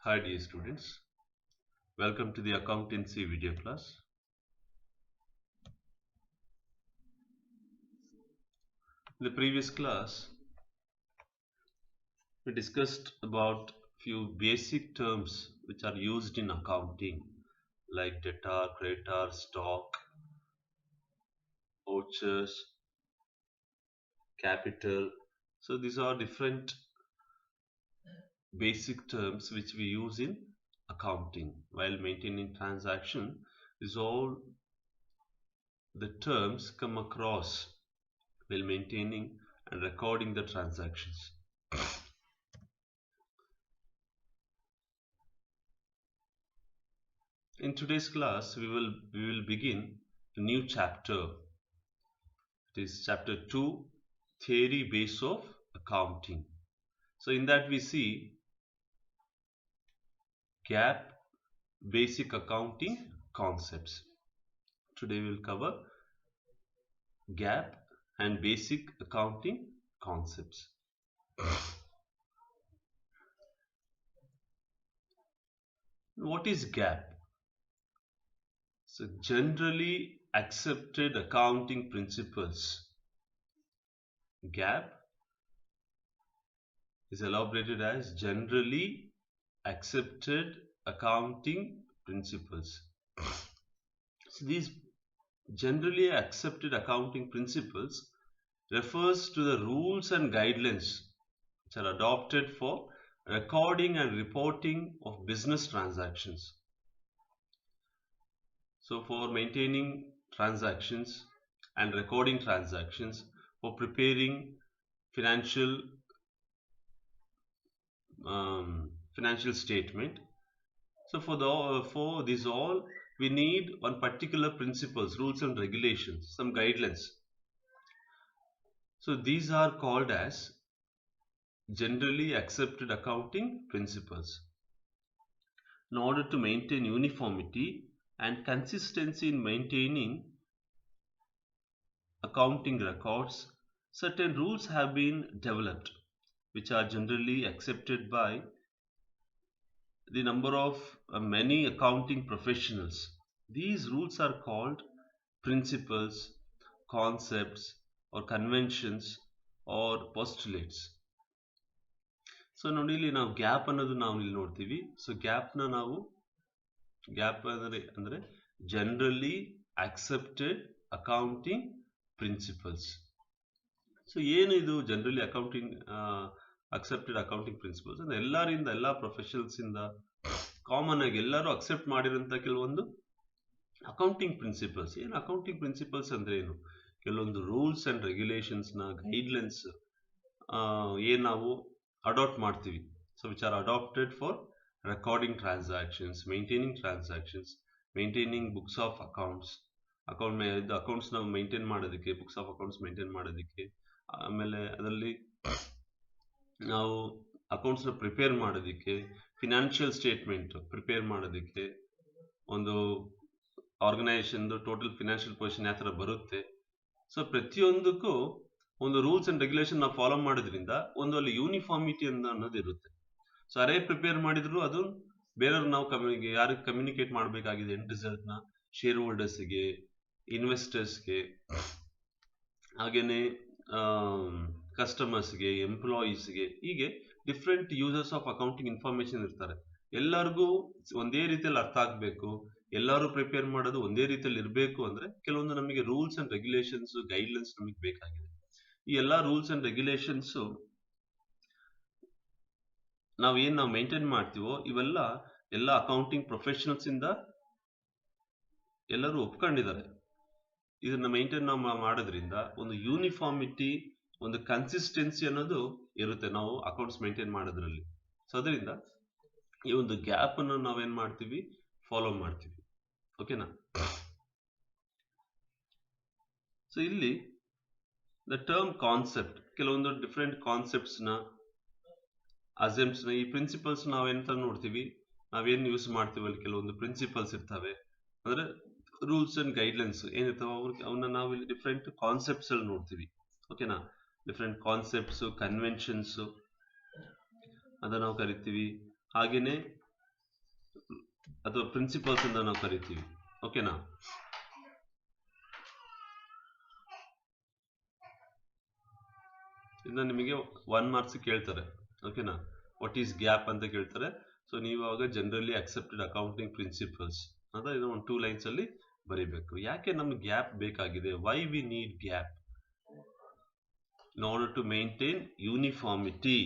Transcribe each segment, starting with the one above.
Hi dear students, welcome to the accountancy video class. In the previous class, we discussed about few basic terms which are used in accounting like debtor, creditor, stock, vouchers, capital. So these are different basic terms which we use in accounting while maintaining transaction. These all the terms come across while maintaining and recording the transactions. In today's class, we will begin a new chapter. It is chapter 2, theory base of accounting. So in that we see GAAP, basic accounting concepts. Today we will cover GAAP and basic accounting concepts. What is GAAP? So generally accepted accounting principles. GAAP is elaborated as generally accepted accounting principles. So these generally accepted accounting principles refers to the rules and guidelines which are adopted for recording and reporting of business transactions. So for maintaining transactions and recording transactions, for preparing financial statement. So for this all, we need one particular principles, rules and regulations, some guidelines. So these are called as generally accepted accounting principles. In order to maintain uniformity and consistency in maintaining accounting records, certain rules have been developed which are generally accepted by the number of many accounting professionals. These rules are called principles, concepts, or conventions, or postulates. So ನೋಡಿ ಇಲ್ಲಿ ನಾವು gap ಅನ್ನೋದು ನಾವು ಇಲ್ಲಿ ನೋಡ್ತೀವಿ. So ಗ್ಯಾಪ್ನ ನಾವು gap ಅಂದ್ರೆ generally accepted accounting principles. So ಏನು ಇದು ಜನರಲಿ ಅಕ್ಸೆಪ್ಟೆಡ್ ಅಕೌಂಟಿಂಗ್ ಪ್ರಿನ್ಸಿಪಲ್ಸ್ ಅಂದ್ರೆ ಎಲ್ಲರಿಂದ ಎಲ್ಲ ಪ್ರೊಫೆಷನಲ್ಸ್ ಇಂದ ಕಾಮನ್ ಆಗಿ ಎಲ್ಲರೂ ಅಕ್ಸೆಪ್ಟ್ ಮಾಡಿರೋಂಥ ಕೆಲವೊಂದು ಅಕೌಂಟಿಂಗ್ ಪ್ರಿನ್ಸಿಪಲ್ಸ್. ಏನು ಅಕೌಂಟಿಂಗ್ ಪ್ರಿನ್ಸಿಪಲ್ಸ್ ಅಂದ್ರೆ ಏನು? ಕೆಲವೊಂದು ರೂಲ್ಸ್ ಅಂಡ್ ರೆಗ್ಯುಲೇಷನ್ಸ್ನ ಗೈಡ್ಲೈನ್ಸ್ ಏನು ನಾವು ಅಡಾಪ್ಟ್ ಮಾಡ್ತೀವಿ. So which are adopted for recording transactions, maintaining books of accounts, accounts ನಾವು ಮೇಂಟೈನ್ ಮಾಡೋದಕ್ಕೆ, ಬುಕ್ಸ್ ಆಫ್ ಅಕೌಂಟ್ಸ್ ಮೇಂಟೈನ್ ಮಾಡೋದಕ್ಕೆ, ಆಮೇಲೆ ಅದರಲ್ಲಿ ನಾವು ಅಕೌಂಟ್ಸ್ನ ಪ್ರಿಪೇರ್ ಮಾಡೋದಕ್ಕೆ, ಫಿನಾನ್ಷಿಯಲ್ ಸ್ಟೇಟ್ಮೆಂಟ್ ಪ್ರಿಪೇರ್ ಮಾಡೋದಕ್ಕೆ, ಒಂದು ಆರ್ಗನೈಸೇಷನ್ದು ಟೋಟಲ್ ಫಿನಾನ್ಷಿಯಲ್ ಪೊಸಿಷನ್ ಯಾವ ಥರ ಬರುತ್ತೆ. ಸೊ ಪ್ರತಿಯೊಂದಕ್ಕೂ ಒಂದು ರೂಲ್ಸ್ ಅಂಡ್ ರೆಗ್ಯುಲೇಷನ್ ನಾವು ಫಾಲೋ ಮಾಡೋದ್ರಿಂದ ಒಂದು ಅಲ್ಲಿ ಯೂನಿಫಾರ್ಮಿಟಿ ಅನ್ನೋದು ಇರುತ್ತೆ. ಸೊ ಅರೇ ಪ್ರಿಪೇರ್ ಮಾಡಿದ್ರು ಅದು ಬೇರೆಯವ್ರು ನಾವು ಯಾರಿಗೆ ಕಮ್ಯುನಿಕೇಟ್ ಮಾಡಬೇಕಾಗಿದೆ ಎಂಡ್ ರಿಸಲ್ಟ್ನ, ಶೇರ್ ಹೋಲ್ಡರ್ಸ್ಗೆ, ಇನ್ವೆಸ್ಟರ್ಸ್ಗೆ, ಹಾಗೇನೆ ಕಸ್ಟಮರ್ಸ್ಗೆ, ಎಂಪ್ಲಾಯೀಸ್ಗೆ, ಹೀಗೆ different users of accounting information ಇರ್ತಾರೆ. ಎಲ್ಲರಿಗೂ ಒಂದೇ ರೀತಿಯಲ್ಲಿ ಅರ್ಥ ಆಗಬೇಕು, ಎಲ್ಲರೂ ಪ್ರಿಪೇರ್ ಮಾಡೋದು ಒಂದೇ ರೀತಿಯಲ್ಲಿ ಇರಬೇಕು ಅಂದ್ರೆ ಕೆಲವೊಂದು ನಮಗೆ ರೂಲ್ಸ್ ಅಂಡ್ ರೆಗ್ಯುಲೇಷನ್ಸ್, ಗೈಡ್ಲೈನ್ಸ್ ನಮಗೆ ಬೇಕಾಗಿದೆ. ಈ ಎಲ್ಲ ರೂಲ್ಸ್ ಅಂಡ್ ರೆಗ್ಯುಲೇಷನ್ಸ್ ನಾವು ಮೇಂಟೈನ್ ಮಾಡ್ತೀವೋ ಇವೆಲ್ಲ ಎಲ್ಲ ಅಕೌಂಟಿಂಗ್ ಪ್ರೊಫೆಷನಲ್ಸ್ ಇಂದ ಎಲ್ಲರೂ ಒಪ್ಕೊಂಡಿದ್ದಾರೆ. ಇದನ್ನ ಮೇಂಟೈನ್ ನಾವು ಮಾಡೋದ್ರಿಂದ ಒಂದು ಯೂನಿಫಾರ್ಮಿಟಿ, ಒಂದು ಕನ್ಸಿಸ್ಟೆನ್ಸಿ ಅನ್ನೋದು ಇರುತ್ತೆ ನಾವು ಅಕೌಂಟ್ಸ್ ಮೇಂಟೈನ್ ಮಾಡೋದ್ರಲ್ಲಿ. ಸೊ ಅದರಿಂದ ಈ ಒಂದು ಗ್ಯಾಪ್ ಅನ್ನು ನಾವೇನ್ ಮಾಡ್ತೀವಿ, ಫಾಲೋ ಮಾಡ್ತೀವಿ. ಓಕೆನಾ? ಸೊ ಇಲ್ಲಿ ದ ಟರ್ಮ್ ಕಾನ್ಸೆಪ್ಟ್, ಕೆಲವೊಂದು ಡಿಫ್ರೆಂಟ್ ಕಾನ್ಸೆಪ್ಟ್ಸ್ನ, ಅಸೆಂಪ್ಟ್ಸ್ನ, ಈ ಪ್ರಿನ್ಸಿಪಲ್ಸ್ ನಾವೆಂತ ನೋಡ್ತೀವಿ, ನಾವೇನು ಯೂಸ್ ಮಾಡ್ತೀವಿ ಅಲ್ಲಿ ಕೆಲವೊಂದು ಪ್ರಿನ್ಸಿಪಲ್ಸ್ ಇರ್ತವೆ, ಅಂದ್ರೆ ರೂಲ್ಸ್ ಅಂಡ್ ಗೈಡ್ಲೈನ್ಸ್ ಏನಿರ್ತಾವೆ ಅವನ್ನ ನಾವು ಇಲ್ಲಿ ಡಿಫ್ರೆಂಟ್ ಕಾನ್ಸೆಪ್ಟ್ಸ್ ಅಲ್ಲಿ ನೋಡ್ತೀವಿ. ಓಕೆನಾ? ಡಿಫ್ರೆಂಟ್ ಕಾನ್ಸೆಪ್ಟ್ಸ್, ಕನ್ವೆನ್ಷನ್ಸ್ ಅದನ್ನ ನಾವು ಕರಿತೀವಿ. ಹಾಗೇನೆ ಅಥವಾ ಪ್ರಿನ್ಸಿಪಲ್ಸ್ ಅಂತ ನಾವು ಕರಿತೀವಿ. ಓಕೆನಾ? ಇನ್ನು ನಿಮಗೆ 1 ಮಾರ್ಕ್ಸ್ ಕೇಳ್ತಾರೆ. ಓಕೆನಾ? ವಾಟ್ ಈಸ್ ಗ್ಯಾಪ್ ಅಂತ ಕೇಳ್ತಾರೆ. ಸೊ ನೀವು ಅವಾಗ ಜನರಲಿ ಅಕ್ಸೆಪ್ಟೆಡ್ ಅಕೌಂಟಿಂಗ್ ಪ್ರಿನ್ಸಿಪಲ್ಸ್ ಅಂತ ಇದು ಒಂದು 2 ಲೈನ್ಸ್ ಅಲ್ಲಿ ಬರೀಬೇಕು. ಯಾಕೆ ನಮ್ಗೆ ಗ್ಯಾಪ್ ಬೇಕಾಗಿದೆ? Why we need GAAP? In order to maintain uniformity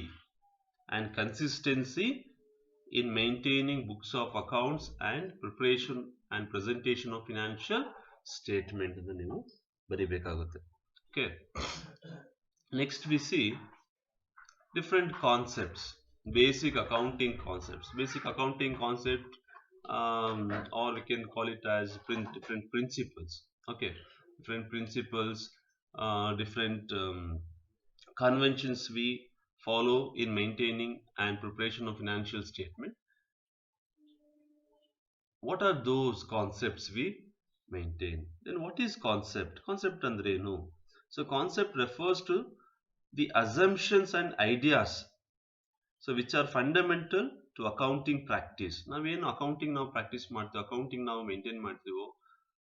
and consistency in maintaining books of accounts and preparation and presentation of financial statement ಅಂತ ನೀವು ಬರೀಬೇಕಾಗುತ್ತೆ. Okay, next we see different concepts, basic accounting concepts. Basic accounting concept, or we can call it as different principles. Okay, different principles, different conventions we follow in maintaining and preparation of financial statement. What are those concepts we maintain? Then what is concept? Concept andre enu? So concept refers to the assumptions and ideas, so which are fundamental to accounting practice. ನಾವೇನು accounting ನಾವು practice ಮಾಡ್ತೀವಿ, accounting ನಾವು maintain ಮಾಡ್ತೀವೋ,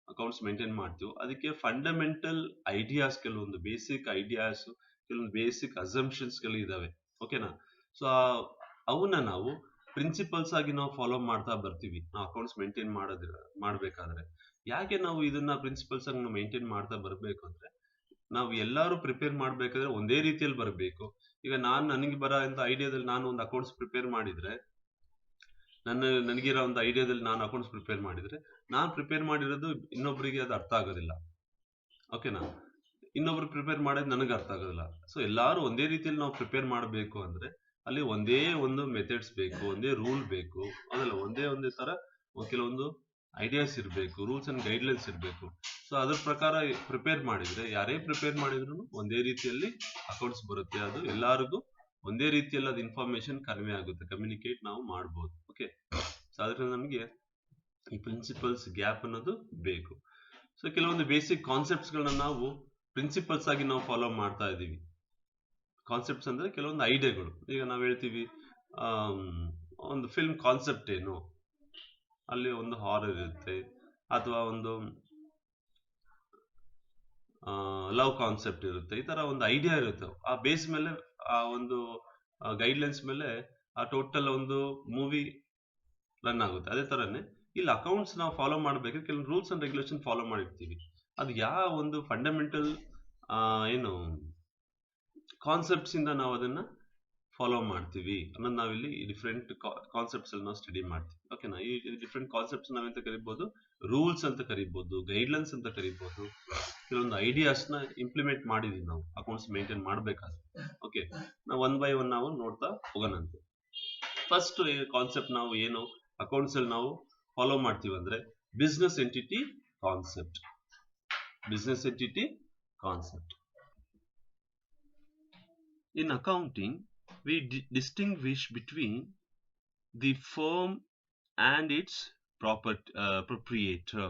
accounts maintain ಮಾಡ್ತೀವೋ, ಅದಕ್ಕೆ fundamental ideas, ಕೆಲವೊಂದು basic ideas, ಕೆಲವೊಂದು basic ಅಸಂಪ್ಷನ್ಸ್ಗಳು ಇದಾವೆ. ಓಕೆನಾ? ಸೊ ಅವನ್ನ ನಾವು ಪ್ರಿನ್ಸಿಪಲ್ಸ್ ಆಗಿ ನಾವು ಫಾಲೋ ಮಾಡ್ತಾ ಬರ್ತೀವಿ ನಾವು ಅಕೌಂಟ್ಸ್ ಮೇಂಟೈನ್ ಮಾಡಬೇಕಾದ್ರೆ. ಯಾಕೆ ನಾವು ಇದನ್ನ ಪ್ರಿನ್ಸಿಪಲ್ಸ್ ಆಗಿ ನಾವು ಮೇಂಟೈನ್ ಮಾಡ್ತಾ ಬರಬೇಕು ಅಂದ್ರೆ, ನಾವು ಎಲ್ಲರೂ ಪ್ರಿಪೇರ್ ಮಾಡ್ಬೇಕಾದ್ರೆ ಒಂದೇ ರೀತಿಯಲ್ಲಿ ಬರಬೇಕು. ಈಗ ನನಗೆ ಬರೋ ಅಂತ ಐಡಿಯಾದಲ್ಲಿ ನಾನು ಒಂದು ಅಕೌಂಟ್ಸ್ ಪ್ರಿಪೇರ್ ಮಾಡಿದ್ರೆ, ನನಗಿರೋ ಒಂದು ಐಡಿಯಾದಲ್ಲಿ ನಾನು ಅಕೌಂಟ್ಸ್ ಪ್ರಿಪೇರ್ ಮಾಡಿದ್ರೆ, ನಾನು ಪ್ರಿಪೇರ್ ಮಾಡಿರೋದು ಇನ್ನೊಬ್ಬರಿಗೆ ಅದು ಅರ್ಥ ಆಗೋದಿಲ್ಲ. ಓಕೆನಾ? ಇನ್ನೊಬ್ರು ಪ್ರಿಪೇರ್ ಮಾಡೋದು ನನಗೆ ಅರ್ಥ ಆಗೋದಿಲ್ಲ. ಸೊ ಎಲ್ಲಾರು ಒಂದೇ ರೀತಿಯಲ್ಲಿ ನಾವು ಪ್ರಿಪೇರ್ ಮಾಡಬೇಕು ಅಂದ್ರೆ ಅಲ್ಲಿ ಒಂದೇ ಒಂದು ಮೆಥಡ್ಸ್ ಬೇಕು, ಒಂದೇ ರೂಲ್ ಬೇಕು, ಅದಲ್ಲ ಒಂದೇ ತರ ಕೆಲವೊಂದು ಐಡಿಯಾಸ್ ಇರಬೇಕು, ರೂಲ್ಸ್ ಅಂಡ್ ಗೈಡ್ಲೈನ್ಸ್ ಇರಬೇಕು. ಸೊ ಅದ್ರ ಪ್ರಕಾರ ಪ್ರಿಪೇರ್ ಮಾಡಿದ್ರೆ, ಯಾರೇ ಪ್ರಿಪೇರ್ ಮಾಡಿದ್ರು ಒಂದೇ ರೀತಿಯಲ್ಲಿ ಅಕೌಂಟ್ಸ್ ಬರುತ್ತೆ. ಅದು ಎಲ್ಲರಿಗೂ ಒಂದೇ ರೀತಿಯಲ್ಲಿ ಅದು ಇನ್ಫಾರ್ಮೇಶನ್ ಕನ್ವೆ ಆಗುತ್ತೆ, ಕಮ್ಯುನಿಕೇಟ್ ನಾವು ಮಾಡ್ಬೋದು. ಓಕೆ, ಸೊ ಅದರಿಂದ ನಮಗೆ ಈ ಪ್ರಿನ್ಸಿಪಲ್ಸ್ ಗ್ಯಾಪ್ ಅನ್ನೋದು ಬೇಕು. ಸೊ ಕೆಲವೊಂದು ಬೇಸಿಕ್ ಕಾನ್ಸೆಪ್ಟ್ಸ್ ಗಳನ್ನ ನಾವು ಪ್ರಿನ್ಸಿಪಲ್ಸ್ ಆಗಿ ನಾವು ಫಾಲೋ ಮಾಡ್ತಾ ಇದ್ದೀವಿ. ಕಾನ್ಸೆಪ್ಟ್ಸ್ ಅಂದ್ರೆ ಕೆಲವೊಂದು ಐಡಿಯಾಗಳು. ಈಗ ನಾವು ಹೇಳ್ತೀವಿ, ಒಂದು ಫಿಲ್ಮ್ ಕಾನ್ಸೆಪ್ಟ್ ಏನು, ಅಲ್ಲಿ ಒಂದು ಹಾರರ್ ಇರುತ್ತೆ, ಅಥವಾ ಒಂದು ಲವ್ ಕಾನ್ಸೆಪ್ಟ್ ಇರುತ್ತೆ, ಈ ತರ ಒಂದು ಐಡಿಯಾ ಇರುತ್ತೆ. ಆ ಬೇಸ್ ಮೇಲೆ, ಆ ಒಂದು ಗೈಡ್ಲೈನ್ಸ್ ಮೇಲೆ ಆ ಟೋಟಲ್ ಒಂದು ಮೂವಿ ರನ್ ಆಗುತ್ತೆ. ಅದೇ ತರನೇ ಇಲ್ಲಿ ಅಕೌಂಟ್ಸ್ ನಾವು ಫಾಲೋ ಮಾಡಬೇಕು, ಕೆಲವು ರೂಲ್ಸ್ ಅಂಡ್ ರೆಗ್ಯುಲೇಷನ್ ಫಾಲೋ ಮಾಡಿರ್ತೀವಿ. ಅದು ಯಾವ ಒಂದು ಫಂಡಮೆಂಟಲ್ ಏನು ಕಾನ್ಸೆಪ್ಟ್ಸ್ ಇಂದ ನಾವು ಅದನ್ನ ಫಾಲೋ ಮಾಡ್ತೀವಿ ಅನ್ನೋದು ನಾವಿಲ್ಲಿ ಡಿಫ್ರೆಂಟ್ ಕಾನ್ಸೆಪ್ಟ್ಸ್ ಅಲ್ಲಿ ನಾವು ಸ್ಟಡಿ ಮಾಡ್ತೀವಿ. ಓಕೆನಾ? ಈ ಡಿಫ್ರೆಂಟ್ ಕಾನ್ಸೆಪ್ಟ್ಸ್ ನಾವೆಂತ ಕರಿಬಹುದು, ರೂಲ್ಸ್ ಅಂತ ಕರಿಬಹುದು, ಗೈಡ್ಲೈನ್ಸ್ ಅಂತ ಕರಿಬಹುದು. ಕೆಲವೊಂದು ಐಡಿಯಾಸ್ ನ ಇಂಪ್ಲಿಮೆಂಟ್ ಮಾಡಿದೀವಿ ನಾವು ಅಕೌಂಟ್ಸ್ ಮೇಂಟೈನ್ ಮಾಡ್ಬೇಕಾದ್ರೆ. ಓಕೆ, ನಾವು 1 by 1 ನಾವು ನೋಡ್ತಾ ಹೋಗೋಣಂತೆ. ಫಸ್ಟ್ ಕಾನ್ಸೆಪ್ಟ್ ನಾವು ಏನು ಅಕೌಂಟ್ಸ್ ಅಲ್ಲಿ ನಾವು ಫಾಲೋ ಮಾಡ್ತೀವಿ ಅಂದ್ರೆ business entity concept. Business entity concept. In accounting, we distinguish between the firm and its proprietor.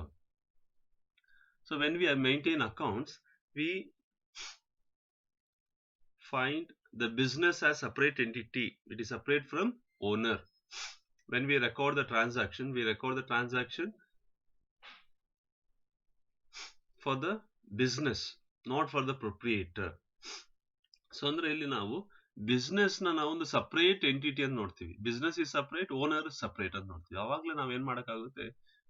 So when we maintain accounts, we find the business as separate entity. It is separate from owner. When we record the transaction, we record the transaction for the business, not for the proprietor. So ಅಂದ್ರೆ ಇಲ್ಲಿ ನಾವು business ನಾವು ಒಂದು separate entity ಅಂತ ನೋಡ್ತೀವಿ. Business is separate, owner separate ಅಂತ ನೋಡ್ತೀವಿ. ಅವಾಗಲೇ ನಾವ್ ಏನ್ ಮಾಡಕ್ಕಾಗುತ್ತೆ,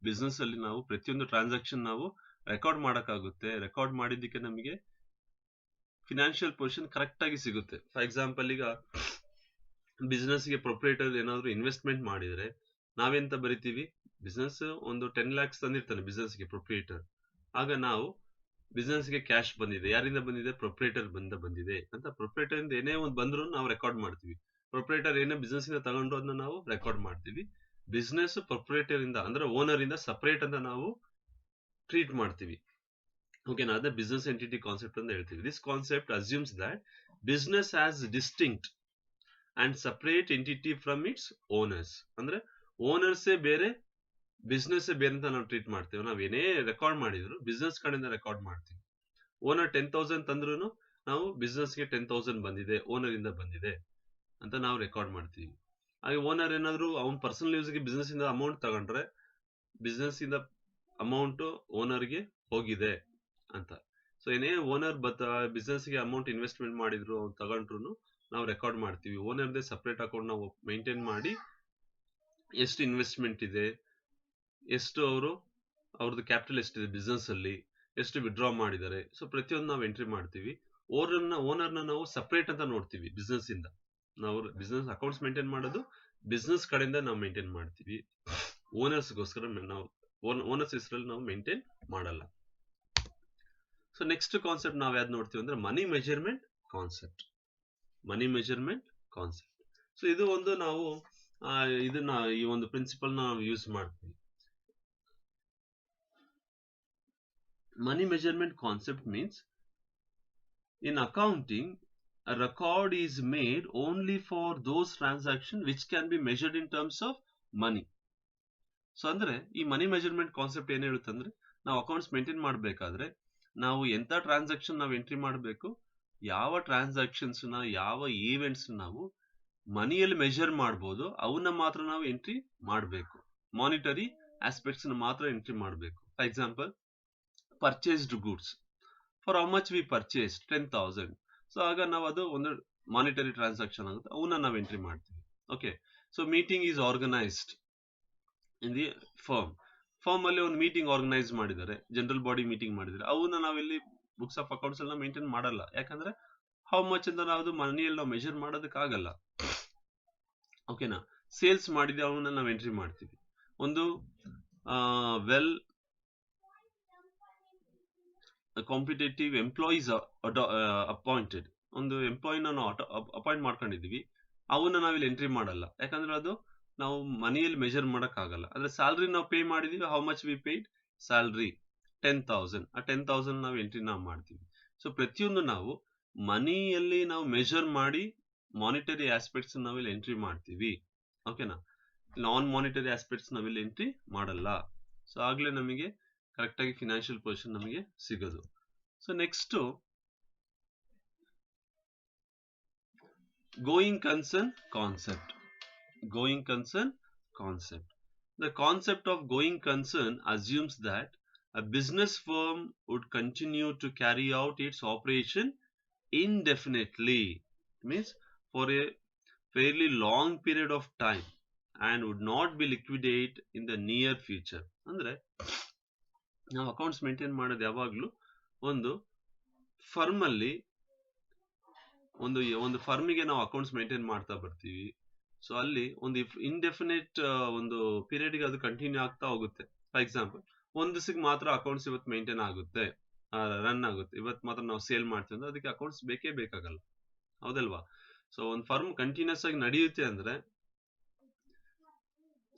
ಬಿಸ್ನೆಸ್ ಅಲ್ಲಿ ನಾವು ಪ್ರತಿಯೊಂದು ಟ್ರಾನ್ಸಾಕ್ಷನ್ ನಾವು ರೆಕಾರ್ಡ್ ಮಾಡಕ್ಕಾಗುತ್ತೆ. ರೆಕಾರ್ಡ್ ಮಾಡಿದ್ದಕ್ಕೆ ನಮಗೆ ಫಿನಾನ್ಷಿಯಲ್ ಪೊಸಿಷನ್ ಕರೆಕ್ಟ್ ಆಗಿ ಸಿಗುತ್ತೆ. ಫಾರ್ ಎಕ್ಸಾಂಪಲ್, ಈಗ ಬಿಸ್ನೆಸ್ಗೆ ಪ್ರೊಪ್ರೈಟರ್ ಏನಾದ್ರು ಇನ್ವೆಸ್ಟ್ಮೆಂಟ್ ಮಾಡಿದ್ರೆ ನಾವೆಂತ ಬರಿತೀವಿ, ಬಿಸ್ನೆಸ್ ಒಂದು 10 lakhs ತಂದಿರ್ತಾನೆ ಬಿಸ್ನೆಸ್ಗೆ ಪ್ರೊಪ್ರೈಟರ್. ಆಗ ನಾವು ಬಿಸ್ನೆಸ್ಗೆ ಕ್ಯಾಶ್ ಬಂದಿದೆ, ಯಾರಿಂದ ಬಂದಿದೆ, ಪ್ರೊಪ್ರೈಟರ್ ಬಂದಿದೆ ಅಂತ. ಪ್ರೊಪ್ರೈಟರ್ ಇಂದ ಏನೇ ಒಂದು ಬಂದ್ರು ನಾವು ರೆಕಾರ್ಡ್ ಮಾಡ್ತೀವಿ. ಪ್ರೊಪ್ರೈಟರ್ ಏನೇ ಬಿಸ್ನೆಸ್ ಇಂದ ತಗೊಂಡ್ರು ಅದನ್ನ ನಾವು ರೆಕಾರ್ಡ್ ಮಾಡ್ತೀವಿ. ಬಿಸ್ನೆಸ್ ಪ್ರೊಪ್ರೈಟರ್ ಇಂದ ಅಂದ್ರೆ ಓನರ್ ಇಂದ ಸಪರೇಟ್ ಅಂತ ನಾವು ಟ್ರೀಟ್ ಮಾಡ್ತೀವಿ. ಓಕೆನಾ? ಅದೇ ಬಿಸ್ನೆಸ್ ಎಂಟಿಟಿ ಕಾನ್ಸೆಪ್ಟ್ ಅಂತ ಹೇಳ್ತೀವಿ. This concept assumes that business as distinct and separate entity from its owners. ಅಂದ್ರೆ ಓನರ್ಸೇ ಬೇರೆ, ಬಿಸ್ನೆಸ್ ಬೇರೆ ಅಂತ ನಾವು ಟ್ರೀಟ್ ಮಾಡ್ತೇವೆ. ನಾವ್ ಏನೇ ರೆಕಾರ್ಡ್ ಮಾಡಿದ್ರು ಬಿಸ್ನೆಸ್ ಕಡೆಯಿಂದ ರೆಕಾರ್ಡ್ ಮಾಡ್ತೀವಿ. ಓನರ್ 10,000 ತಂದ್ರು ನಾವು ಬಿಸ್ನೆಸ್ಗೆ 10,000 ಬಂದಿದೆ, ಓನರ್ ಇಂದ ಬಂದಿದೆ ಅಂತ ನಾವು ರೆಕಾರ್ಡ್ ಮಾಡ್ತೀವಿ. ಹಾಗೆ ಓನರ್ ಏನಾದ್ರು ಅವ್ನ ಪರ್ಸನಲ್ ಯೂಸ್ಗೆ ಬಿಸ್ನೆಸ್ ಇಂದ ಅಮೌಂಟ್ ತಗೊಂಡ್ರೆ ಬಿಸ್ನೆಸ್ ಇಂದ ಅಮೌಂಟ್ ಓನರ್ಗೆ ಹೋಗಿದೆ ಅಂತ. ಸೊ ಏನೇ ಓನರ್ ಬಿಸ್ನೆಸ್ಗೆ ಅಮೌಂಟ್ ಇನ್ವೆಸ್ಟ್ಮೆಂಟ್ ಮಾಡಿದ್ರು ಅವ್ರು ತಗೊಂಡ್ರು ನಾವು ರೆಕಾರ್ಡ್ ಮಾಡ್ತೀವಿ. ಓನರ್ದೇ ಸಪ್ರೇಟ್ ಅಕೌಂಟ್ ನಾವು ಮೇಂಟೈನ್ ಮಾಡಿ ಎಷ್ಟು ಇನ್ವೆಸ್ಟ್ಮೆಂಟ್ ಇದೆ, ಎಷ್ಟು ಅವ್ರದ್ದು ಕ್ಯಾಪಿಟಲ್ ಎಷ್ಟಿದೆ ಬಿಸ್ನೆಸ್ ಅಲ್ಲಿ, ಎಷ್ಟು ವಿಡ್ರಾ ಮಾಡಿದ್ದಾರೆ, ಸೊ ಪ್ರತಿಯೊಂದು ನಾವು ಎಂಟ್ರಿ ಮಾಡ್ತೀವಿ. ಓನರ್ನ ನಾವು ಸಪ್ರೇಟ್ ಅಂತ ನೋಡ್ತೀವಿ ಬಿಸ್ನೆಸ್ ಇಂದ. ನಾವು ಬಿಸ್ನೆಸ್ ಅಕೌಂಟ್ಸ್ ಮೇಂಟೈನ್ ಮಾಡೋದು ಬಿಸ್ನೆಸ್ ಕಡೆಯಿಂದ ನಾವು ಮೇಂಟೈನ್ ಮಾಡ್ತೀವಿ. ಓನರ್ಸ್ಗೋಸ್ಕರ ನಾವು ಓನರ್ಸ್ ಹೆಸರಲ್ಲಿ ನಾವು ಮೇಂಟೈನ್ ಮಾಡಲ್ಲ. ಸೊ ನೆಕ್ಸ್ಟ್ ಕಾನ್ಸೆಪ್ಟ್ ನಾವು ಯಾವ್ದು ನೋಡ್ತೀವಿ ಅಂದ್ರೆ ಮನಿ ಮೆಜರ್ಮೆಂಟ್ ಕಾನ್ಸೆಪ್ಟ್. ಮನಿ ಮೆಜರ್ಮೆಂಟ್ ಕಾನ್ಸೆಪ್ಟ್. ಸೊ ಇದು ಒಂದು ನಾವು ಇದನ್ನ ಈ ಒಂದು ಪ್ರಿನ್ಸಿಪಲ್ ನಾವು ಯೂಸ್ ಮಾಡ್ತೀವಿ. Money measurement concept means in accounting a record is made only for those transactions which can be measured in terms of money. So ಅಂದ್ರೆ ಈ ಮನಿ ಮೆಜರ್ಮೆಂಟ್ ಕಾನ್ಸೆಪ್ಟ್ ಏನ್ ಹೇಳುತ್ತೆ ಅಂದ್ರೆ ನಾವು ಅಕೌಂಟ್ಸ್ ಮೇಂಟೈನ್ ಮಾಡಬೇಕಾದ್ರೆ ನಾವು ಎಂತ ಟ್ರಾನ್ಸಾಕ್ಷನ್ ನಾವು ಎಂಟ್ರಿ ಮಾಡಬೇಕು, ಯಾವ ಟ್ರಾನ್ಸಾಕ್ಷನ್ಸ್ ನ ಯಾವ ಈವೆಂಟ್ಸ್ ನಾವು ಮನಿಯಲ್ಲಿ ಮೆಜರ್ ಮಾಡ್ಬೋದು ಅವನ್ನ ಮಾತ್ರ ನಾವು ಎಂಟ್ರಿ ಮಾಡಬೇಕು. ಮಾನಿಟರಿ ಆಸ್ಪೆಕ್ಟ್ಸ್ ಮಾತ್ರ ಎಂಟ್ರಿ ಮಾಡಬೇಕು. For example purchased goods, for how much we purchased 10,000. So ಆಗ ನಾವು ಅದು ಒಂದು ಮಾನಿಟರಿ ಟ್ರಾನ್ಸಾಕ್ಷನ್ ಆಗುತ್ತೆ, ಅವನ್ನ ನಾವು ಎಂಟ್ರಿ ಮಾಡ್ತೀವಿ. Okay. So meeting is organised in the firm ಅಲ್ಲಿ ಒಂದು ಮೀಟಿಂಗ್ ಆರ್ಗನೈಸ್ ಮಾಡಿದ್ದಾರೆ, ಜನರಲ್ ಬಾಡಿ ಮೀಟಿಂಗ್ ಮಾಡಿದ್ದಾರೆ, ಅವನ್ನ ನಾವಿಲ್ಲಿ ಬುಕ್ಸ್ ಆಫ್ ಅಕೌಂಟ್ಸ್ ಎಲ್ಲ ಮೇಂಟೈನ್ ಮಾಡಲ್ಲ. ಯಾಕಂದ್ರೆ ಹೌ ಮಚ್ ಅಂತ ನಾವು ಮನಿಯಲ್ಲಿ ನಾವು ಮೆಜರ್ ಮಾಡೋದಕ್ಕಾಗಲ್ಲ. ಓಕೆನಾ. ಸೇಲ್ಸ್ ಮಾಡಿದ್ರೆ ಅವನ್ನ ನಾವು ಎಂಟ್ರಿ ಮಾಡ್ತೀವಿ. ಒಂದು ವೆಲ್ ಕಾಂಪಿಟೇಟಿವ್ ಎಂಪ್ಲಾಯೀಸ್ ಅಪಾಯಿಂಟೆಡ್, ಒಂದು ಎಂಪ್ಲಾಯಿನ ನಾವು ಅಪಾಯಿಂಟ್ ಮಾಡ್ಕೊಂಡಿದೀವಿ, ಅವನ್ನ ನಾವಿಲ್ಲಿ ಎಂಟ್ರಿ ಮಾಡಲ್ಲ. ಯಾಕಂದ್ರೆ ಅದು ನಾವು ಮನಿಯಲ್ಲಿ ಮೆಜರ್ ಮಾಡಕ್ ಆಗಲ್ಲ. ಅಂದ್ರೆ ಸ್ಯಾಲ್ರಿ ನಾವು ಪೇ ಮಾಡಿದೀವಿ, how much we paid salary 10,000, ಆ 10,000 ನಾವು ಎಂಟ್ರಿ ನಾವು ಮಾಡ್ತೀವಿ. ಸೊ ಪ್ರತಿಯೊಂದು ನಾವು ಮನಿಯಲ್ಲಿ ನಾವು ಮೆಜರ್ ಮಾಡಿ ಮಾನಿಟರಿ ಆಸ್ಪೆಕ್ಟ್ಸ್ ನಾವಿಲ್ಲಿ ಎಂಟ್ರಿ ಮಾಡ್ತೀವಿ. ಓಕೆನಾ. ನಾನ್ ಮಾನಿಟರಿ ಆಸ್ಪೆಕ್ಟ್ಸ್ ನಾವಿಲ್ಲಿ ಎಂಟ್ರಿ ಮಾಡಲ್ಲ. ಸೊ ಆಗ್ಲೇ ನಮಗೆ ಕರೆಕ್ಟ್ ಆಗಿ ಫಿನಾನ್ಷಿಯಲ್ ಪೊಸಿಷನ್ ನಮಗೆ ಸಿಗೋದು. So next going concern concept. Going concern concept. The concept of going concern assumes that a business firm would continue to carry out its operation indefinitely, means for a fairly long period of time, and would not be liquidate in the near future. ಅಂದ್ರೆ ನಾವು accounts maintain ಮಾಡೋದು ಯಾವಾಗ್ಲೂ ಒಂದು firm ಅಲ್ಲಿ ಒಂದು ಫರ್ಮಿಗೆ ನಾವು accounts maintain ಮಾಡ್ತಾ ಬರ್ತೀವಿ. ಸೊ ಅಲ್ಲಿ ಒಂದು ಇಂಡೆಫಿನೆಟ್ ಒಂದು ಪೀರಿಯಡ್ಗೆ ಅದು ಕಂಟಿನ್ಯೂ ಆಗ್ತಾ ಹೋಗುತ್ತೆ. ಫಾರ್ ಎಕ್ಸಾಂಪಲ್ ಒಂದ್ ದಿವಸಕ್ಕೆ ಮಾತ್ರ ಅಕೌಂಟ್ಸ್ ಇವತ್ತು ಮೇಂಟೈನ್ ಆಗುತ್ತೆ, ರನ್ ಆಗುತ್ತೆ, ಇವತ್ತು ಮಾತ್ರ ನಾವು ಸೇಲ್ ಮಾಡ್ತೀವಿ ಅಂದ್ರೆ ಅದಕ್ಕೆ ಅಕೌಂಟ್ಸ್ ಬೇಕೇ ಬೇಕಾಗಲ್ಲ, ಹೌದಲ್ವಾ. ಸೊ ಒಂದು ಫರ್ಮ್ ಕಂಟಿನ್ಯೂಸ್ ಆಗಿ ನಡೆಯುತ್ತೆ ಅಂದ್ರೆ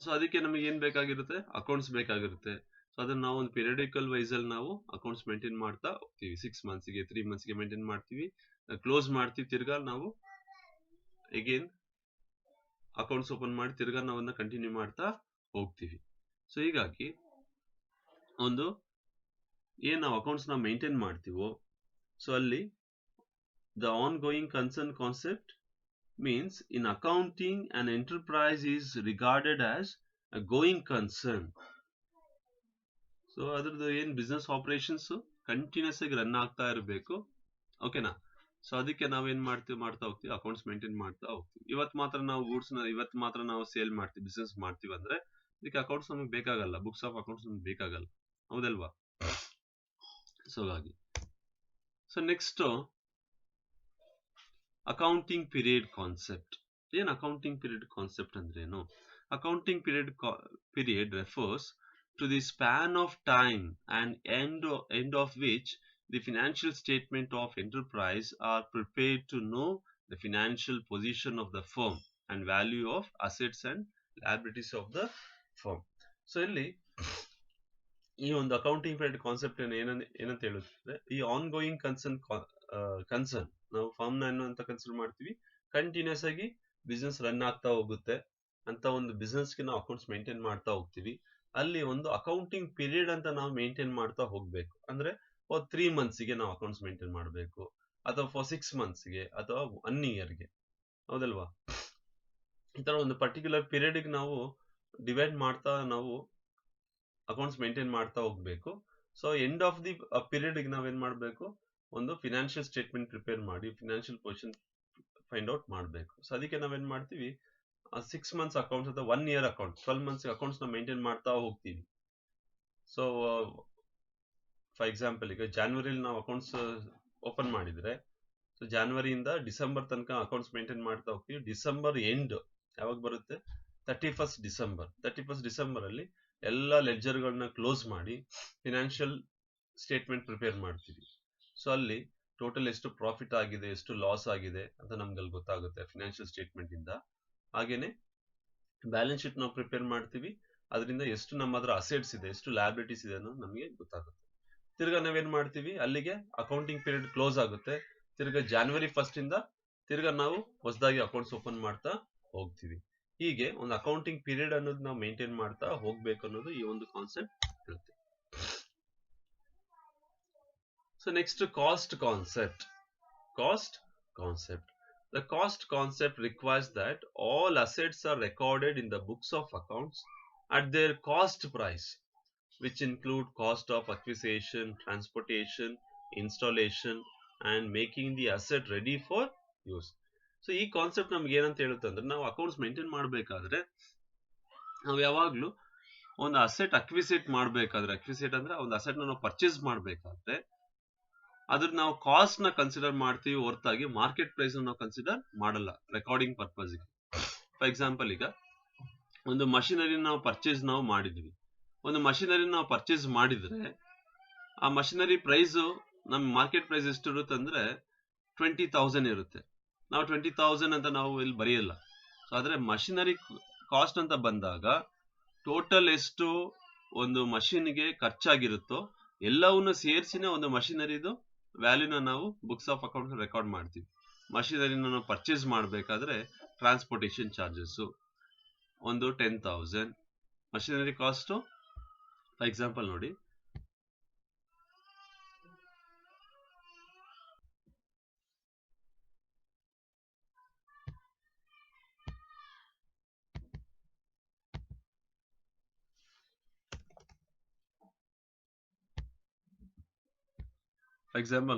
ಸೊ ಅದಕ್ಕೆ ನಮಗೆ ಏನ್ ಬೇಕಾಗಿರುತ್ತೆ, ಅಕೌಂಟ್ಸ್ ಬೇಕಾಗಿರುತ್ತೆ. ಸೊ ಅದನ್ನ ನಾವು ಒಂದು ಪೀರಿಯಡಿಕಲ್ ವೈಸ್ ಅಲ್ಲಿ ನಾವು ಅಕೌಂಟ್ಸ್ ಮೇಂಟೈನ್ ಮಾಡ್ತಾ ಹೋಗ್ತೀವಿ. 6 ಮಂತ್ಸ್ಗೆ 3 ಮಂತ್ಸ್ಗೆ ಮೇಂಟೈನ್ ಮಾಡ್ತೀವಿ, ಕ್ಲೋಸ್ ಮಾಡ್ತೀವಿ, ತಿರ್ಗಾ ನಾವು ಅಗೇನ್ ಅಕೌಂಟ್ಸ್ ಓಪನ್ ಮಾಡಿ ತಿರ್ಗಾ ನಾವನ್ನ ಕಂಟಿನ್ಯೂ ಮಾಡ್ತಾ ಹೋಗ್ತೀವಿ. ಸೊ ಹೀಗಾಗಿ ಒಂದು ಏನ್ ನಾವು ಅಕೌಂಟ್ಸ್ ನಾವು ಮೇಂಟೈನ್ ಮಾಡ್ತೀವೋ, ಸೊ ಅಲ್ಲಿ the on going concern concept means in accounting an enterprise is regarded as a going concern. So ಅದ್ರದ್ದು ಏನ್ ಬಿಸ್ನೆಸ್ ಆಪರೇಷನ್ಸ್ ಕಂಟಿನ್ಯೂಸ್ ಆಗಿ ರನ್ ಆಗ್ತಾ ಇರಬೇಕು. ಓಕೆನಾ. ಸೊ ಅದಕ್ಕೆ ನಾವೇನ್ ಮಾಡ್ತಾ ಹೋಗ್ತೀವಿ, ಅಕೌಂಟ್ಸ್ ಮೇಂಟೈನ್ ಮಾಡ್ತಾ ಹೋಗ್ತೀವಿ. ಇವತ್ತು ಮಾತ್ರ ನಾವು ಗೂಡ್ಸ್ ಇವತ್ತು ಮಾತ್ರ ನಾವು ಸೇಲ್ ಮಾಡ್ತೀವಿ, ಬಿಸ್ನೆಸ್ ಮಾಡ್ತೀವಿ ಅಂದ್ರೆ ಇದಕ್ಕೆ ಅಕೌಂಟ್ಸ್ ನಮಗೆ ಬೇಕಾಗಲ್ಲ, ಬುಕ್ಸ್ ಆಫ್ ಅಕೌಂಟ್ಸ್ ನಮ್ಗೆ ಬೇಕಾಗಲ್ಲ, ಹೌದಲ್ವಾ. ಸೊ ಹಾಗಾಗಿ so next accounting period concept. ಏನ್ ಅಕೌಂಟಿಂಗ್ ಪೀರಿಯಡ್ ಕಾನ್ಸೆಪ್ಟ್ ಅಂದ್ರೆ ಏನು? Accounting period refers to the span of time and end of which the financial statement of enterprise are prepared to know the financial position of the firm and value of assets and liabilities of the firm. So ಇಲ್ಲಿ ಈ ಒಂದು accounting period concept ಏನಂತ ಹೇಳುತ್ತೆ, ಈ on going concern ನಾವು firm ನ ಅಂತ consider ಮಾಡ್ತೀವಿ, ಕಂಟಿನ್ಯೂಸ್ ಆಗಿ ಬಿಸ್ನೆಸ್ ರನ್ ಆಗ್ತಾ ಹೋಗುತ್ತೆ ಅಂತ ಒಂದು ಬಿಸ್ನೆಸ್ ಗೆ ನಾವು ಅಕೌಂಟ್ಸ್ ಮೇಂಟೈನ್ ಮಾಡ್ತಾ ಹೋಗ್ತೀವಿ. ಅಲ್ಲಿ ಒಂದು ಅಕೌಂಟಿಂಗ್ ಪೀರಿಯಡ್ ಅಂತ ನಾವು ಮೇಂಟೈನ್ ಮಾಡ್ತಾ ಹೋಗ್ಬೇಕು. ಅಂದ್ರೆ ಫಾರ್ 3 ಮಂತ್ಸ್ಗೆ ನಾವು ಅಕೌಂಟ್ಸ್ ಮೇಂಟೈನ್ ಮಾಡಬೇಕು, ಅಥವಾ ಫಾರ್ 6 ಮಂತ್ಸ್ಗೆ, ಅಥವಾ 1 ಇಯರ್ಗೆ, ಹೌದಲ್ವಾ. ಈ ತರ ಒಂದು ಪರ್ಟಿಕ್ಯುಲರ್ ಪೀರಿಯಡ್ ನಾವು ಡಿವೈಡ್ ಮಾಡ್ತಾ ನಾವು ಅಕೌಂಟ್ಸ್ ಮೇಂಟೈನ್ ಮಾಡ್ತಾ ಹೋಗ್ಬೇಕು. So end of the period ನಾವೇನ್ ಮಾಡ್ಬೇಕು, ಒಂದು ಫಿನಾನ್ಷಿಯಲ್ ಸ್ಟೇಟ್ಮೆಂಟ್ ಪ್ರಿಪೇರ್ ಮಾಡಿ ಫಿನಾನ್ಷಿಯಲ್ ಪೊಸಿಷನ್ ಫೈಂಡ್ ಔಟ್ ಮಾಡಬೇಕು. ಸೊ ಅದಕ್ಕೆ ನಾವೇನ್ ಮಾಡ್ತೀವಿ, 6 months ಅಕೌಂಟ್ಸ್ ಅಥವಾ 1 year ಅಕೌಂಟ್ 12 months ಅಕೌಂಟ್ಸ್ ನ ಮೇಂಟೈನ್ ಮಾಡ್ತಾ ಹೋಗ್ತೀವಿ. ಸೊ ಫಾರ್ ಎಕ್ಸಾಂಪಲ್ ಈಗ ಜಾನ್ವರಿಲಿ ನಾವು ಅಕೌಂಟ್ಸ್ ಓಪನ್ ಮಾಡಿದ್ರೆ, ಸೊ ಜಾನ್ವರಿಯಿಂದ ಡಿಸೆಂಬರ್ ತನಕ ಅಕೌಂಟ್ಸ್ ಮೇಂಟೈನ್ ಮಾಡ್ತಾ ಹೋಗ್ತೀವಿ. ಡಿಸೆಂಬರ್ ಎಂಡ್ ಯಾವಾಗ ಬರುತ್ತೆ, 31st ಡಿಸೆಂಬರ್. 31st ಡಿಸೆಂಬರ್ ಅಲ್ಲಿ ಎಲ್ಲ ಲೆಡ್ಜರ್ಗಳನ್ನ ಕ್ಲೋಸ್ ಮಾಡಿ ಫಿನಾನ್ಷಿಯಲ್ ಸ್ಟೇಟ್ಮೆಂಟ್ ಪ್ರಿಪೇರ್ ಮಾಡ್ತೀವಿ. ಸೊ ಅಲ್ಲಿ ಟೋಟಲ್ ಎಷ್ಟು ಪ್ರಾಫಿಟ್ ಆಗಿದೆ, ಎಷ್ಟು ಲಾಸ್ ಆಗಿದೆ ಅಂತ ನಮ್ಗೆ ಅಲ್ಲಿ ಗೊತ್ತಾಗುತ್ತೆ ಫಿನಾನ್ಷಿಯಲ್ ಸ್ಟೇಟ್ಮೆಂಟ್ ಇಂದ. ಹಾಗೇನೆ ಬ್ಯಾಲೆನ್ಸ್ ಶೀಟ್ ನಾವು ಪ್ರಿಪೇರ್ ಮಾಡ್ತೀವಿ, ಅದರಿಂದ ಎಷ್ಟು ನಮ್ಮ ಹತ್ರ ಅಸೆಟ್ಸ್ ಇದೆ, ಎಷ್ಟು ಲ್ಯಾಬಿಲಿಟೀಸ್ ಇದೆ ಅನ್ನೋದು ನಮಗೆ ಗೊತ್ತಾಗುತ್ತೆ. ತಿರ್ಗಾ ನಾವೇನ್ ಮಾಡ್ತೀವಿ, ಅಲ್ಲಿಗೆ ಅಕೌಂಟಿಂಗ್ ಪೀರಿಯಡ್ ಕ್ಲೋಸ್ ಆಗುತ್ತೆ. ತಿರ್ಗಾ January 1st ಇಂದ ತಿರ್ಗಾ ನಾವು ಹೊಸದಾಗಿ ಅಕೌಂಟ್ಸ್ ಓಪನ್ ಮಾಡ್ತಾ ಹೋಗ್ತೀವಿ. ಹೀಗೆ ಒಂದು ಅಕೌಂಟಿಂಗ್ ಪೀರಿಯಡ್ ಅನ್ನೋದು ನಾವು ಮೇಂಟೈನ್ ಮಾಡ್ತಾ ಹೋಗ್ಬೇಕು ಅನ್ನೋದು ಈ ಒಂದು ಕಾನ್ಸೆಪ್ಟ್ ಇರುತ್ತೆ. So next cost concept. The cost concept requires that all assets are recorded in the books of accounts at their cost price, which include cost of acquisition, transportation, installation and making the asset ready for use. So ಈ concept ನಮ್ಗೆ ಏನಂತ ಹೇಳುತ್ತೆ ಅಂದ್ರೆ, ನಾವು accounts maintain ಮಾಡಬೇಕಾದ್ರೆ ನಾವು ಯಾವಾಗ್ಲೂ ಒಂದು ಅಸೆಟ್ ಅಕ್ವಿಸೇಟ್ ಮಾಡಬೇಕಾದ್ರೆ, ಅಕ್ವಿಸೇಟ್ ಅಂದ್ರೆ ಒಂದು ಅಸೆಟ್ ನಾವು ಪರ್ಚೇಸ್ ಮಾಡಬೇಕಾದ್ರೆ ಅದ್ರ ನಾವು ಕಾಸ್ಟ್ ನ ಕನ್ಸಿಡರ್ ಮಾಡ್ತೀವಿ ಹೊರತಾಗಿ ಮಾರ್ಕೆಟ್ ಪ್ರೈಸ್ ನಾವು ಕನ್ಸಿಡರ್ ಮಾಡಲ್ಲ ರೆಕಾರ್ಡಿಂಗ್ ಪರ್ಪಸ್ ಗೆ. ಫಾರ್ ಎಕ್ಸಾಂಪಲ್ ಈಗ ಒಂದು ಮಷಿನರಿ ನಾವು ಪರ್ಚೇಸ್ ಮಾಡಿದ್ವಿ. ಒಂದು ಮಷಿನರಿ ನಾವು ಪರ್ಚೇಸ್ ಮಾಡಿದ್ರೆ ಆ ಮಷಿನರಿ ಪ್ರೈಸ್ ನಮ್ಮ ಮಾರ್ಕೆಟ್ ಪ್ರೈಸ್ ಎಷ್ಟು ಇರುತ್ತೆ ಅಂದ್ರೆ 20,000 ಇರುತ್ತೆ. ನಾವು 20,000 ಅಂತ ನಾವು ಇಲ್ಲಿ ಬರೆಯಲ್ಲ. ಸೊ ಆದ್ರೆ ಮಷಿನರಿ ಕಾಸ್ಟ್ ಅಂತ ಬಂದಾಗ ಟೋಟಲ್ ಎಷ್ಟು ಒಂದು ಮಷಿನ್ಗೆ ಖರ್ಚಾಗಿರುತ್ತೋ ಎಲ್ಲವನ್ನೂ ಸೇರಿಸಿನೇ ಒಂದು ಮಷಿನರಿದು ವ್ಯಾಲ್ಯೂನ ನಾವು ಬುಕ್ಸ್ ಆಫ್ ಅಕೌಂಟ್ ರೆಕಾರ್ಡ್ ಮಾಡ್ತೀವಿ. ಮಷಿನರಿನ ನಾವು ಪರ್ಚೇಸ್ ಮಾಡಬೇಕಾದ್ರೆ ಟ್ರಾನ್ಸ್ಪೋರ್ಟೇಷನ್ ಚಾರ್ಜಸ್ ಒಂದು 10,000. ಮಷಿನರಿ ಕಾಸ್ಟ್ ಫಾರ್ ಎಕ್ಸಾಂಪಲ್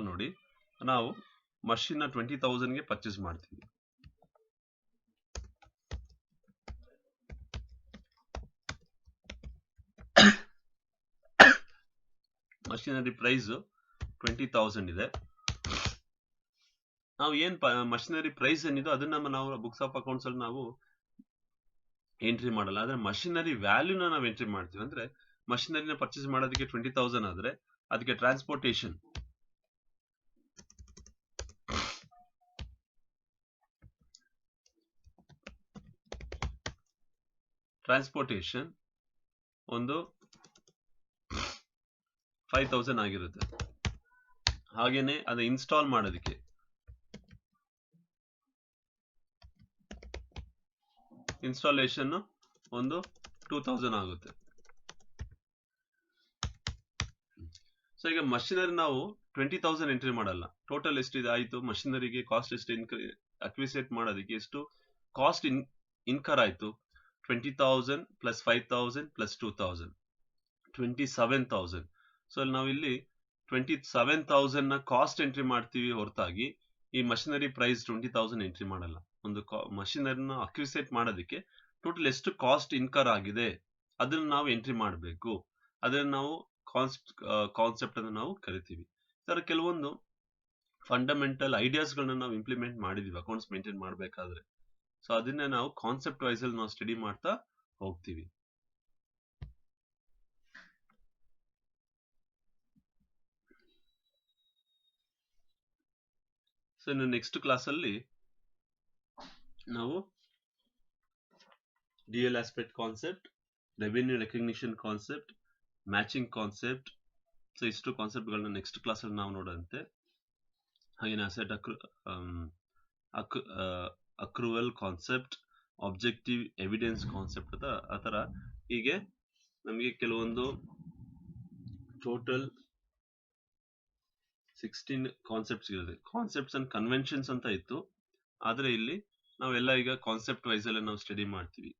ನೋಡಿ, ನಾವು ಮಷಿನ್ 20,000ಗೆ ಪರ್ಚೇಸ್ ಮಾಡ್ತೀವಿ. ಮಷಿನರಿ ಪ್ರೈಸ್ 20,000 ಇದೆ. ನಾವು ಏನ್ ಮಷಿನರಿ ಪ್ರೈಸ್ ಏನಿದೆ ಅದನ್ನ ನಾವು ಬುಕ್ಸ್ ಆಫ್ ಅಕೌಂಟ್ಸ್ ಅಲ್ಲಿ ನಾವು ಎಂಟ್ರಿ ಮಾಡಲ್ಲ. ಆದ್ರೆ ಮಷಿನರಿ ವ್ಯಾಲ್ಯೂನ ನಾವು ಎಂಟ್ರಿ ಮಾಡ್ತೀವಿ. ಅಂದ್ರೆ ಮಷಿನರಿನ ಪರ್ಚೇಸ್ ಮಾಡೋದಕ್ಕೆ 20,000 ಆದ್ರೆ ಅದಕ್ಕೆ ಟ್ರಾನ್ಸ್ಪೋರ್ಟೇಷನ್ ಒಂದು 5,000 ಆಗಿರುತ್ತೆ. ಹಾಗೇನೆ ಅದು ಇನ್ಸ್ಟಾಲ್ ಮಾಡೋದಕ್ಕೆ ಇನ್ಸ್ಟಾಲೇಷನ್ ಒಂದು 2,000 ಆಗುತ್ತೆ. ಸೊ ಈಗ ಮಷಿನರಿ ನಾವು 20,000 ಎಂಟ್ರಿ ಮಾಡಲ್ಲ. ಟೋಟಲ್ ಎಷ್ಟಿದೆ ಆಯ್ತು, ಮಷಿನರಿಗೆ ಕಾಸ್ಟ್ ಎಷ್ಟು ಅಕ್ವಿಸೇಟ್ ಮಾಡೋದಕ್ಕೆ ಎಷ್ಟು ಕಾಸ್ಟ್ ಇನ್ಕರ್ ಆಯ್ತು, 20,000 ಪ್ಲಸ್ 5,000 ಪ್ಲಸ್ 2,000 27,000. ಸೊ ನಾವು ಇಲ್ಲಿ 27,000 ನ ಕಾಸ್ಟ್ ಎಂಟ್ರಿ ಮಾಡ್ತೀವಿ ಹೊರತಾಗಿ ಈ ಮಷಿನರಿ ಪ್ರೈಸ್ 20,000 ಎಂಟ್ರಿ ಮಾಡಲ್ಲ. ಒಂದು ಮಷಿನರಿನ ಅಕ್ವಿಸೇಟ್ ಮಾಡೋದಕ್ಕೆ ಟೋಟಲ್ ಎಷ್ಟು ಕಾಸ್ಟ್ ಇನ್ಕರ್ ಆಗಿದೆ ಅದನ್ನ ನಾವು ಎಂಟ್ರಿ ಮಾಡಬೇಕು. ಅದನ್ನ ನಾವು ಕಾನ್ಸೆಪ್ಟ್ ಅನ್ನು ನಾವು ಕರಿತೀವಿ. ಇದರ ಕೆಲವೊಂದು ಫಂಡಮೆಂಟಲ್ ಐಡಿಯಾಸ್ಗಳನ್ನ ನಾವು ಇಂಪ್ಲಿಮೆಂಟ್ ಮಾಡಿದೀವಿ ಅಕೌಂಟ್ಸ್ ಮೇಂಟೈನ್ ಮಾಡಬೇಕಾದ್ರೆ. ಸೊ ಅದನ್ನ ನಾವು ಕಾನ್ಸೆಪ್ಟ್ ವೈಸ್ ಅಲ್ಲಿ ನಾವು ಸ್ಟಡಿ ಮಾಡ್ತಾ ಹೋಗ್ತೀವಿ. ಸೊ ಇನ್ನು ನೆಕ್ಸ್ಟ್ ಕ್ಲಾಸ್ ಅಲ್ಲಿ ನಾವು DL aspect concept, revenue recognition concept, matching concept, so ಇಷ್ಟು ಕಾನ್ಸೆಪ್ಟ್ಗಳನ್ನ ನೆಕ್ಸ್ಟ್ ಕ್ಲಾಸ್ ಅಲ್ಲಿ ನಾವು ನೋಡೋದಂತೆ. ಹಾಗೇನೆ asset accrual concept, objective evidence concept ಆ ತರ ಹೀಗೆ ನಮಗೆ ಕೆಲವೊಂದು ಟೋಟಲ್ 16 ಕಾನ್ಸೆಪ್ಟ್ಸ್ ಇರುತ್ತೆ. ಕಾನ್ಸೆಪ್ಟ್ಸ್ ಅಂಡ್ ಕನ್ವೆನ್ಷನ್ಸ್ ಅಂತ ಇತ್ತು, ಆದ್ರೆ ಇಲ್ಲಿ ನಾವೆಲ್ಲ ಈಗ ಕಾನ್ಸೆಪ್ಟ್ ವೈಸ್ ಅಲ್ಲೇ ನಾವು ಸ್ಟಡಿ ಮಾಡ್ತೀವಿ.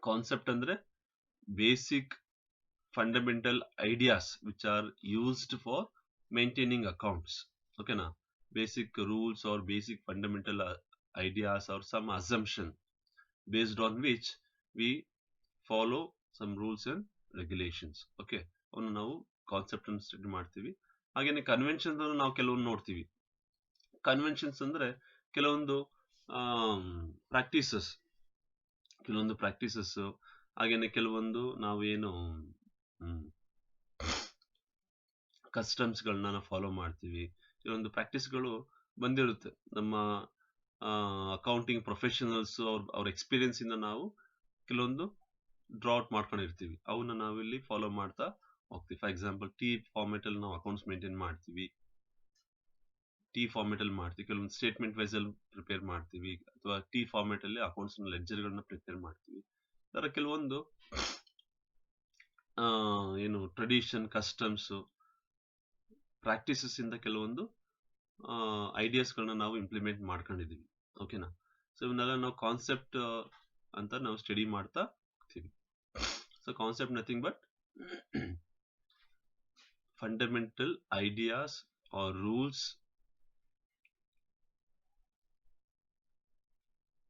ಕಾನ್ಸೆಪ್ಟ್ ಅಂದ್ರೆ basic fundamental ideas which are used for maintaining accounts. ಓಕೆನಾ? Basic rules are basic fundamental ideas or some assumption based on which we follow some rules and regulations. Okay, ಅವನು ನಾವು concept ಅನ್ನು study ಮಾಡ್ತೀವಿ. ಹಾಗೇನೆ conventions ಅನ್ನು ನಾವು ಕೆಲವೊಂದು ನೋಡ್ತೀವಿ. ಕನ್ವೆನ್ಷನ್ಸ್ ಅಂದ್ರೆ ಕೆಲವೊಂದು ಪ್ರಾಕ್ಟೀಸಸ್, ಹಾಗೇನೆ ಕೆಲವೊಂದು ನಾವು ಏನು ಕಸ್ಟಮ್ಸ್ಗಳನ್ನ ನಾವು ಫಾಲೋ ಮಾಡ್ತೀವಿ. ಕೆಲವೊಂದು ಪ್ರಾಕ್ಟೀಸ್ಗಳು ಬಂದಿರುತ್ತೆ ನಮ್ಮ ಅಕೌಂಟಿಂಗ್ ಪ್ರೊಫೆಷನಲ್ಸ್ ಅವ್ರ ಎಕ್ಸ್ಪೀರಿಯನ್ಸ್ ಇಂದ ನಾವು ಕೆಲವೊಂದು ಡ್ರಾಟ್ ಮಾಡ್ಕೊಂಡಿರ್ತೀವಿ. ಅವನ್ನ ನಾವಿಲ್ಲಿ ಫಾಲೋ ಮಾಡ್ತಾ ಹೋಗ್ತೀವಿ. ಫಾರ್ ಎಕ್ಸಾಂಪಲ್ ಟಿ ಫಾರ್ಮೆಟ್ ಅಲ್ಲಿ ನಾವು ಅಕೌಂಟ್ಸ್ ಮೇಂಟೈನ್ ಮಾಡ್ತೀವಿ. ಕೆಲವೊಂದು ಸ್ಟೇಟ್ಮೆಂಟ್ ವೈಸ್ ಅಲ್ಲಿ ಪ್ರಿಪೇರ್ ಮಾಡ್ತೀವಿ, ಅಥವಾ ಟಿ ಫಾರ್ಮೆಟ್ ಅಲ್ಲಿ ಅಕೌಂಟ್ಸ್ ಲೆಡ್ಜರ್ ಗಳನ್ನ ಪ್ರಿಪೇರ್ ಮಾಡ್ತೀವಿ. ಅದರ ಕೆಲವೊಂದು ಏನು ಟ್ರೆಡಿಷನ್, ಕಸ್ಟಮ್ಸ್, ಪ್ರಾಕ್ಟೀಸಸ್ ಇಂದ ಕೆಲವೊಂದು ಐಡಿಯಾಸ್ಗಳನ್ನ ನಾವು ಇಂಪ್ಲಿಮೆಂಟ್ ಮಾಡ್ಕೊಂಡಿದೀವಿ. ಓಕೆನಾ? ಸೊ ಇವನ್ನೆಲ್ಲ ನಾವು ಕಾನ್ಸೆಪ್ಟ್ ಅಂತ ನಾವು ಸ್ಟಡಿ ಮಾಡ್ತಾ ಹೋಗ್ತೀವಿ. So concept nothing but fundamental ideas are rules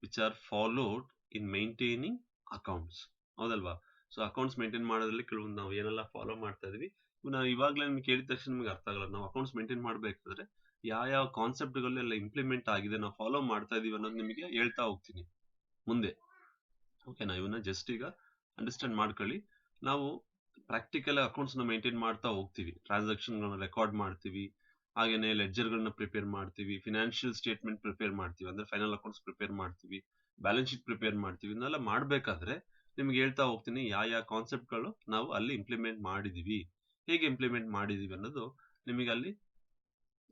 which are followed in maintaining accounts. ಹೌದಲ್ವಾ? ಸೊ ಅಕೌಂಟ್ಸ್ ಮೇಂಟೈನ್ ಮಾಡೋದ್ರಲ್ಲಿ ಕೆಲವೊಂದು ನಾವು ಏನೆಲ್ಲ ಫಾಲೋ ಮಾಡ್ತಾ ಇದೀವಿ, ನಾವು ಇವಾಗಲೇ ನಿಮ್ಗೆ ಕೇಳಿದ ತಕ್ಷಣ ನಿಮ್ಗೆ ಅರ್ಥ ಆಗಲ್ಲ. ನಾವು ಅಕೌಂಟ್ಸ್ ಮೇಂಟೈನ್ ಮಾಡಬೇಕಾದ್ರೆ ಯಾವ ಕಾನ್ಸೆಪ್ಟ್ಗಳೆಲ್ಲ ಇಂಪ್ಲಿಮೆಂಟ್ ಆಗಿದೆ, ನಾವು ಫಾಲೋ ಮಾಡ್ತಾ ಇದೀವಿ ಅನ್ನೋದು ನಿಮಗೆ ಹೇಳ್ತಾ ಹೋಗ್ತೀನಿ ಮುಂದೆ. ಓಕೆನಾ? ಇವನ್ನ ಜಸ್ಟ್ ಈಗ ಅಂಡರ್ಸ್ಟ್ಯಾಂಡ್ ಮಾಡ್ಕೊಳ್ಳಿ. ನಾವು ಪ್ರಾಕ್ಟಿಕಲ್ ಅಕೌಂಟ್ಸ್ ನ ಮೇಂಟೈನ್ ಮಾಡ್ತಾ ಹೋಗ್ತೀವಿ, ಟ್ರಾನ್ಸಾಕ್ಷನ್ ಗಳನ್ನ ರೆಕಾರ್ಡ್ ಮಾಡ್ತೀವಿ, ಹಾಗೇನೆ ಲೆಡ್ಜರ್ ಗಳನ್ನ ಪ್ರಿಪೇರ್ ಮಾಡ್ತೀವಿ, ಫಿನಾನ್ಷಿಯಲ್ ಸ್ಟೇಟ್ಮೆಂಟ್ ಪ್ರಿಪೇರ್ ಮಾಡ್ತೀವಿ, ಅಂದ್ರೆ ಫೈನಲ್ ಅಕೌಂಟ್ಸ್ ಪ್ರಿಪೇರ್ ಮಾಡ್ತೀವಿ, ಬ್ಯಾಲೆನ್ಸ್ ಶೀಟ್ ಪ್ರಿಪೇರ್ ಮಾಡ್ತೀವಿ. ಇದನ್ನೆಲ್ಲ ಮಾಡ್ಬೇಕಾದ್ರೆ ನಿಮ್ಗೆ ಹೇಳ್ತಾ ಹೋಗ್ತೀನಿ ಯಾವ ಕಾನ್ಸೆಪ್ಟ್ಗಳು ನಾವು ಅಲ್ಲಿ ಇಂಪ್ಲಿಮೆಂಟ್ ಮಾಡಿದೀವಿ, ಹೇಗೆ ಇಂಪ್ಲಿಮೆಂಟ್ ಮಾಡಿದೀವಿ ಅನ್ನೋದು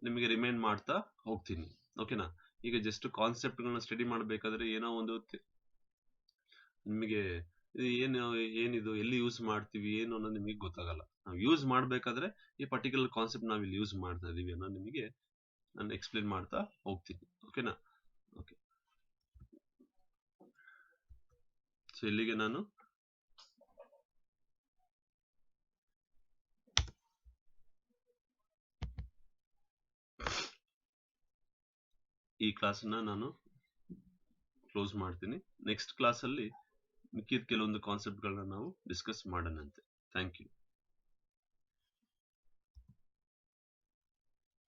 ನಿಮಗೆ ರಿಮೈಂಡ್ ಮಾಡ್ತಾ ಹೋಗ್ತೀನಿ. ಓಕೆನಾ? ಈಗ ಜಸ್ಟ್ ಕಾನ್ಸೆಪ್ಟ್ಗಳನ್ನ ಸ್ಟಡಿ ಮಾಡಬೇಕಾದ್ರೆ ಏನೋ ಒಂದು ನಿಮಗೆ ಏನಿದು, ಎಲ್ಲಿ ಯೂಸ್ ಮಾಡ್ತೀವಿ ಏನು ಅನ್ನೋದು ನಿಮಗೆ ಗೊತ್ತಾಗಲ್ಲ. ನಾವು ಯೂಸ್ ಮಾಡ್ಬೇಕಾದ್ರೆ ಈ ಪರ್ಟಿಕ್ಯುಲರ್ ಕಾನ್ಸೆಪ್ಟ್ ನಾವು ಇಲ್ಲಿ ಯೂಸ್ ಮಾಡ್ತಾ ಇದೀವಿ ಅನ್ನೋ ನಿಮಗೆ ನಾನು ಎಕ್ಸ್ಪ್ಲೇನ್ ಮಾಡ್ತಾ ಹೋಗ್ತೀನಿ. ಓಕೆನಾ? ಓಕೆ, ಸೊ ಇಲ್ಲಿಗೆ ನಾನು ಈ ಕ್ಲಾಸನ್ನ ನಾನು ಕ್ಲೋಸ್ ಮಾಡ್ತೀನಿ. ನೆಕ್ಸ್ಟ್ ಕ್ಲಾಸಲ್ಲಿ ಮಿಕ್ಕಿದ ಕೆಲವೊಂದು ಕಾನ್ಸೆಪ್ಟ್ಗಳನ್ನ ನಾವು ಡಿಸ್ಕಸ್ ಮಾಡೋಣಂತೆ. Thank you.